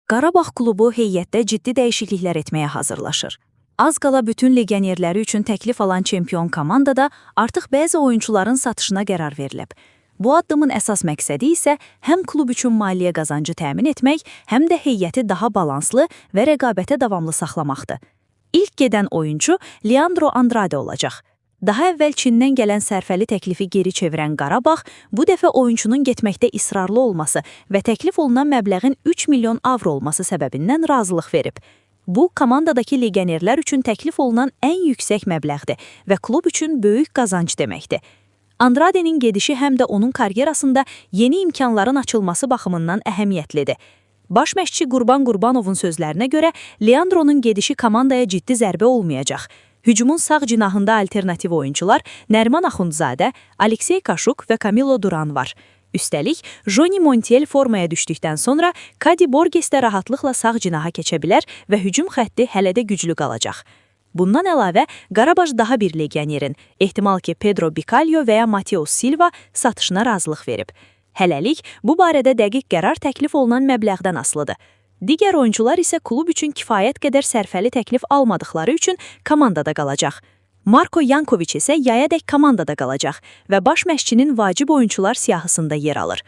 Qarabağ klubu heyətdə ciddi dəyişikliklər etməyə hazırlaşır. Az qala bütün legionerləri üçün təklif alan çempion komandada artıq bəzi oyunçuların satışına qərar verilib. Bu addımın əsas məqsədi isə həm klub üçün maliyyə qazancı təmin etmək, həm də heyəti daha balanslı və rəqabətə davamlı saxlamaqdır. İlk gedən oyuncu Leandro Andrade olacaq. Daha əvvəl Çindən gələn sərfəli təklifi geri çevirən Qarabağ, bu dəfə oyunçunun getməkdə israrlı olması və təklif olunan məbləğin 3 milyon avro olması səbəbindən razılıq verib. Bu, komandadakı legionerlər üçün təklif olunan ən yüksək məbləğdir və klub üçün böyük qazanc deməkdir. Andrade'nin gedişi həm də onun karyerasında yeni imkanların açılması baxımından əhəmiyyətlidir. Baş məşqçi Qurban Qurbanovun sözlərinə görə Leandro'nun gedişi komandaya ciddi zərbə olmayacaq. Hücumun sağ cinahında alternativ oyuncular Nərman Axundzadə, Aleksey Kaşuk və Camilo Duran var. Üstəlik, Joni Montiel formaya düşdükdən sonra Kadi Borges də rahatlıqla sağ cinaha keçə bilər və hücum xətti hələ də güclü qalacaq. Bundan əlavə, Qarabağ daha bir legionerin, ehtimal ki Pedro Bicalho və ya Mateus Silva satışına razılıq verib. Hələlik, bu barədə dəqiq qərar təklif olunan məbləğdən asılıdır. Digər oyuncular isə klub üçün kifayət qədər sərfəli təklif almadıqları üçün komandada qalacaq. Marko Yankoviç isə yayadək komandada qalacaq və baş məşqçinin vacib oyuncular siyahısında yer alır.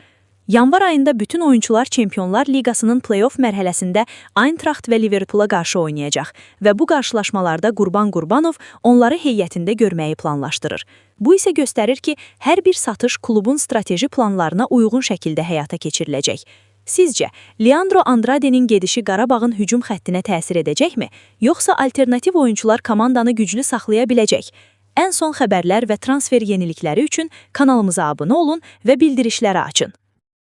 Yanvar ayında bütün oyuncular Çempionlar Liqasının play-off mərhələsində Eintracht və Liverpoola qarşı oynayacaq və bu qarşılaşmalarda Qurban Qurbanov onları heyətində görməyi planlaşdırır. Bu isə göstərir ki, hər bir satış klubun strateji planlarına uyğun şəkildə həyata keçiriləcək. Sizcə, Leandro Andrade'nin gedişi Qarabağın hücum xəttinə təsir edəcəkmi, yoxsa alternativ oyuncular komandanı güclü saxlaya biləcək? Ən son xəbərlər və transfer yenilikləri üçün kanalımıza abunə olun və bildirişləri açın.